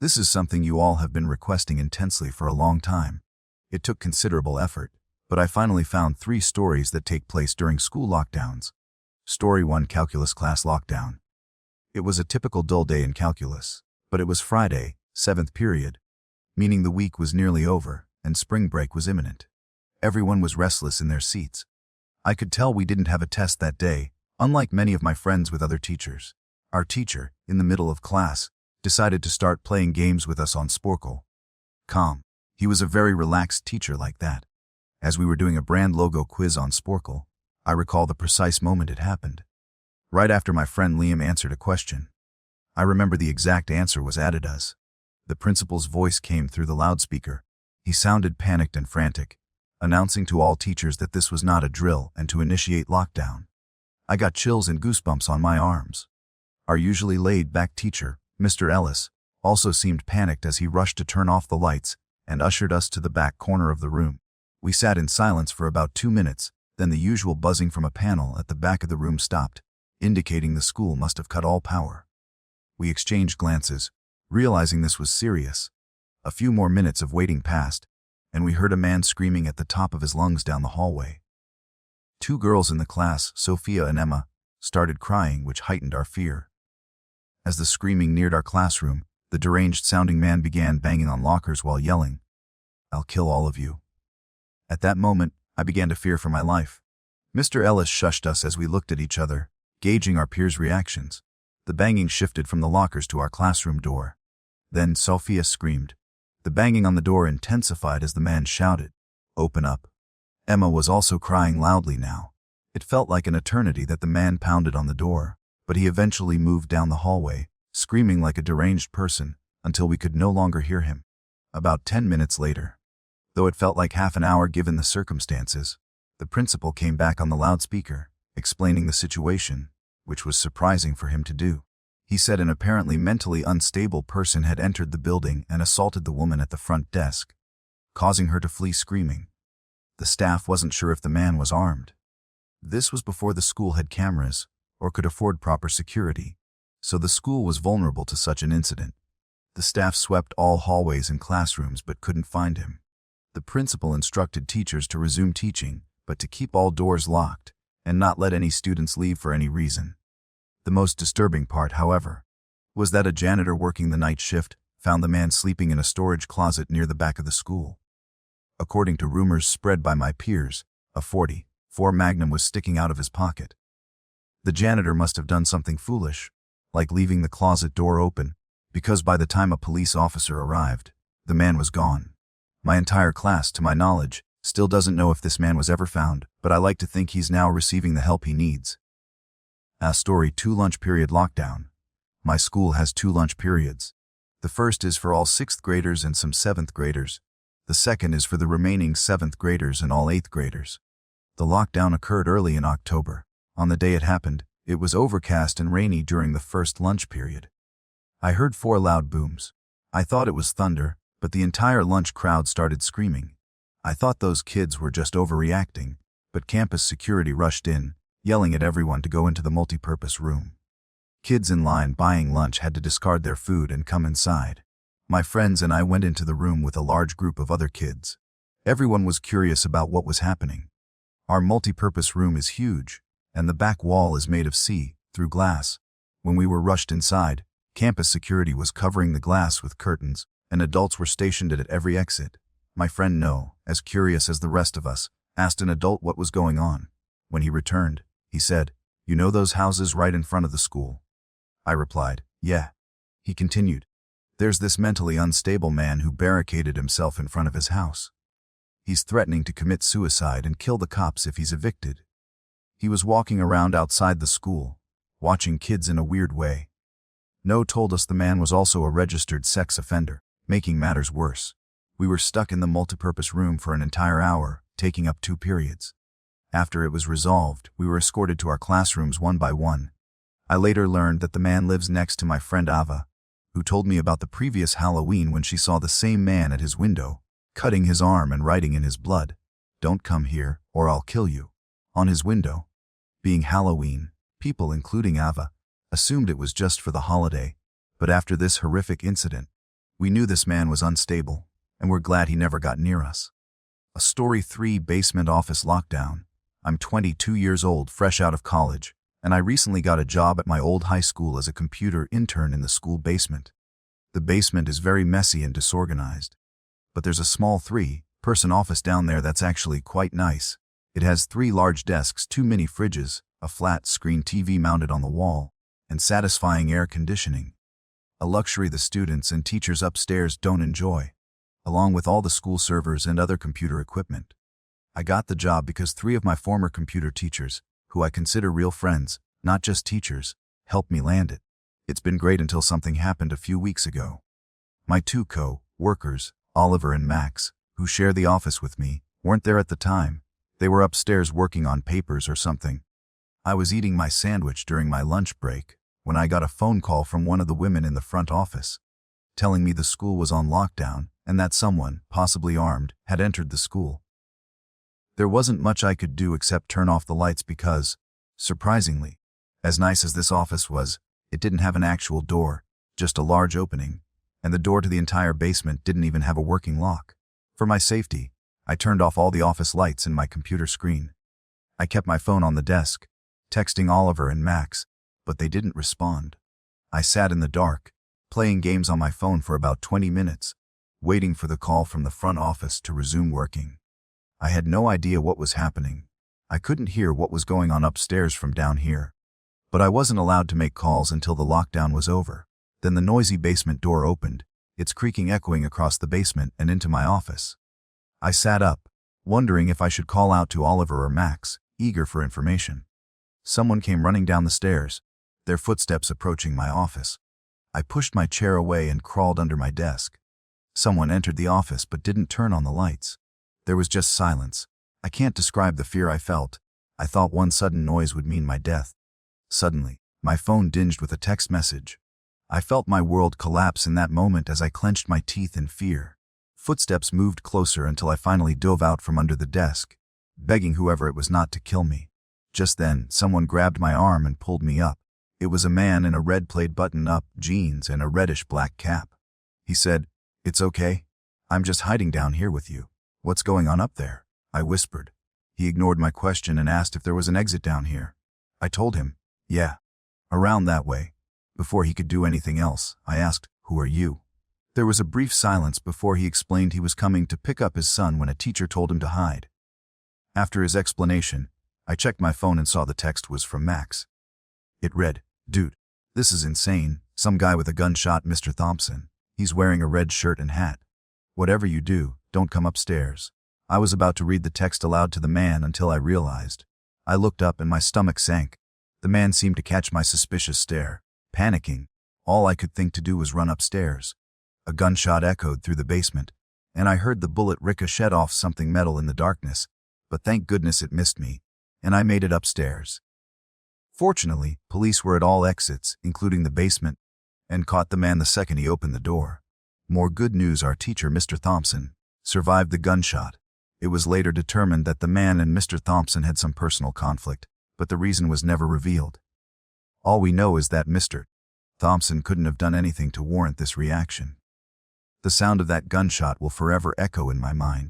This is something you all have been requesting intensely for a long time. It took considerable effort, but I finally found 3 stories that take place during school lockdowns. Story 1: Calculus Class Lockdown. It was a typical dull day in calculus, but it was Friday, 7th period, meaning the week was nearly over and spring break was imminent. Everyone was restless in their seats. I could tell we didn't have a test that day, unlike many of my friends with other teachers. Our teacher, in the middle of class, decided to start playing games with us on Sporkle. Calm. He was a very relaxed teacher like that. As we were doing a brand logo quiz on Sporkle, I recall the precise moment it happened. Right after my friend Liam answered a question. I remember the exact answer was Adidas. The principal's voice came through the loudspeaker. He sounded panicked and frantic, announcing to all teachers that this was not a drill and to initiate lockdown. I got chills and goosebumps on my arms. Our usually laid-back teacher, Mr. Ellis, also seemed panicked as he rushed to turn off the lights and ushered us to the back corner of the room. We sat in silence for about 2 minutes, then the usual buzzing from a panel at the back of the room stopped, indicating the school must have cut all power. We exchanged glances, realizing this was serious. A few more minutes of waiting passed, and we heard a man screaming at the top of his lungs down the hallway. 2 girls in the class, Sophia and Emma, started crying, which heightened our fear. As the screaming neared our classroom, the deranged-sounding man began banging on lockers while yelling, "I'll kill all of you." At that moment, I began to fear for my life. Mr. Ellis shushed us as we looked at each other, gauging our peers' reactions. The banging shifted from the lockers to our classroom door. Then Sophia screamed. The banging on the door intensified as the man shouted, "Open up." Emma was also crying loudly now. It felt like an eternity that the man pounded on the door, but he eventually moved down the hallway, screaming like a deranged person, until we could no longer hear him. About 10 minutes later, though it felt like half an hour given the circumstances, the principal came back on the loudspeaker, explaining the situation, which was surprising for him to do. He said an apparently mentally unstable person had entered the building and assaulted the woman at the front desk, causing her to flee screaming. The staff wasn't sure if the man was armed. This was before the school had cameras or could afford proper security, so the school was vulnerable to such an incident. The staff swept all hallways and classrooms but couldn't find him. The principal instructed teachers to resume teaching, but to keep all doors locked and not let any students leave for any reason. The most disturbing part, however, was that a janitor working the night shift found the man sleeping in a storage closet near the back of the school. According to rumors spread by my peers, a .44 Magnum was sticking out of his pocket. The janitor must have done something foolish, like leaving the closet door open, because by the time a police officer arrived, the man was gone. My entire class, to my knowledge, still doesn't know if this man was ever found, but I like to think he's now receiving the help he needs. Story 2: Lunch Period Lockdown. My school has 2 lunch periods. The first is for all 6th graders and some 7th graders. The second is for the remaining 7th graders and all 8th graders. The lockdown occurred early in October. On the day it happened, it was overcast and rainy during the first lunch period. I heard 4 loud booms. I thought it was thunder, but the entire lunch crowd started screaming. I thought those kids were just overreacting, but campus security rushed in, yelling at everyone to go into the multipurpose room. Kids in line buying lunch had to discard their food and come inside. My friends and I went into the room with a large group of other kids. Everyone was curious about what was happening. Our multipurpose room is huge, and the back wall is made of see-through glass. When we were rushed inside, campus security was covering the glass with curtains, and adults were stationed at every exit. My friend Noah, as curious as the rest of us, asked an adult what was going on. When he returned, he said, "You know those houses right in front of the school?" I replied, "Yeah." He continued, "There's this mentally unstable man who barricaded himself in front of his house. He's threatening to commit suicide and kill the cops if he's evicted. He was walking around outside the school, watching kids in a weird way." No told us the man was also a registered sex offender, making matters worse. We were stuck in the multipurpose room for an entire hour, taking up 2 periods. After it was resolved, we were escorted to our classrooms one by one. I later learned that the man lives next to my friend Ava, who told me about the previous Halloween when she saw the same man at his window, cutting his arm and writing in his blood, "Don't come here, or I'll kill you," on his window. Being Halloween, people, including Ava, assumed it was just for the holiday, but after this horrific incident, We knew this man was unstable, and we're glad he never got near us. A Story 3 basement office lockdown. I'm 22 years old, fresh out of college, and I recently got a job at my old high school as a computer intern in the school basement. The basement is very messy and disorganized, but there's a small 3-person office down there that's actually quite nice. It has 3 large desks, 2 mini fridges, a flat-screen TV mounted on the wall, and satisfying air conditioning. A luxury the students and teachers upstairs don't enjoy, along with all the school servers and other computer equipment. I got the job because 3 of my former computer teachers, who I consider real friends, not just teachers, helped me land it. It's been great until something happened a few weeks ago. My 2 co-workers, Oliver and Max, who share the office with me, weren't there at the time. They were upstairs working on papers or something. I was eating my sandwich during my lunch break when I got a phone call from one of the women in the front office, telling me the school was on lockdown and that someone, possibly armed, had entered the school. There wasn't much I could do except turn off the lights because, surprisingly, as nice as this office was, it didn't have an actual door, just a large opening, and the door to the entire basement didn't even have a working lock. For my safety, I turned off all the office lights and my computer screen. I kept my phone on the desk, texting Oliver and Max, but they didn't respond. I sat in the dark, playing games on my phone for about 20 minutes, waiting for the call from the front office to resume working. I had no idea what was happening. I couldn't hear what was going on upstairs from down here. But I wasn't allowed to make calls until the lockdown was over. Then the noisy basement door opened, its creaking echoing across the basement and into my office. I sat up, wondering if I should call out to Oliver or Max, eager for information. Someone came running down the stairs, their footsteps approaching my office. I pushed my chair away and crawled under my desk. Someone entered the office but didn't turn on the lights. There was just silence. I can't describe the fear I felt. I thought one sudden noise would mean my death. Suddenly, my phone dinged with a text message. I felt my world collapse in that moment as I clenched my teeth in fear. Footsteps moved closer until I finally dove out from under the desk, begging whoever it was not to kill me. Just then, someone grabbed my arm and pulled me up. It was a man in a red plaid button-up jeans and a reddish-black cap. He said, "It's okay. I'm just hiding down here with you. What's going on up there?" I whispered. He ignored my question and asked if there was an exit down here. I told him, "Yeah, around that way." Before he could do anything else, I asked, "Who are you?" There was a brief silence before he explained he was coming to pick up his son when a teacher told him to hide. After his explanation, I checked my phone and saw the text was from Max. It read, "Dude, this is insane. Some guy with a gun shot Mr. Thompson. He's wearing a red shirt and hat. Whatever you do, don't come upstairs." I was about to read the text aloud to the man until I realized. I looked up and my stomach sank. The man seemed to catch my suspicious stare. Panicking, all I could think to do was run upstairs. A gunshot echoed through the basement, and I heard the bullet ricochet off something metal in the darkness, but thank goodness it missed me, and I made it upstairs. Fortunately, police were at all exits, including the basement, and caught the man the second he opened the door. More good news, our teacher, Mr. Thompson, survived the gunshot. It was later determined that the man and Mr. Thompson had some personal conflict, but the reason was never revealed. All we know is that Mr. Thompson couldn't have done anything to warrant this reaction. The sound of that gunshot will forever echo in my mind.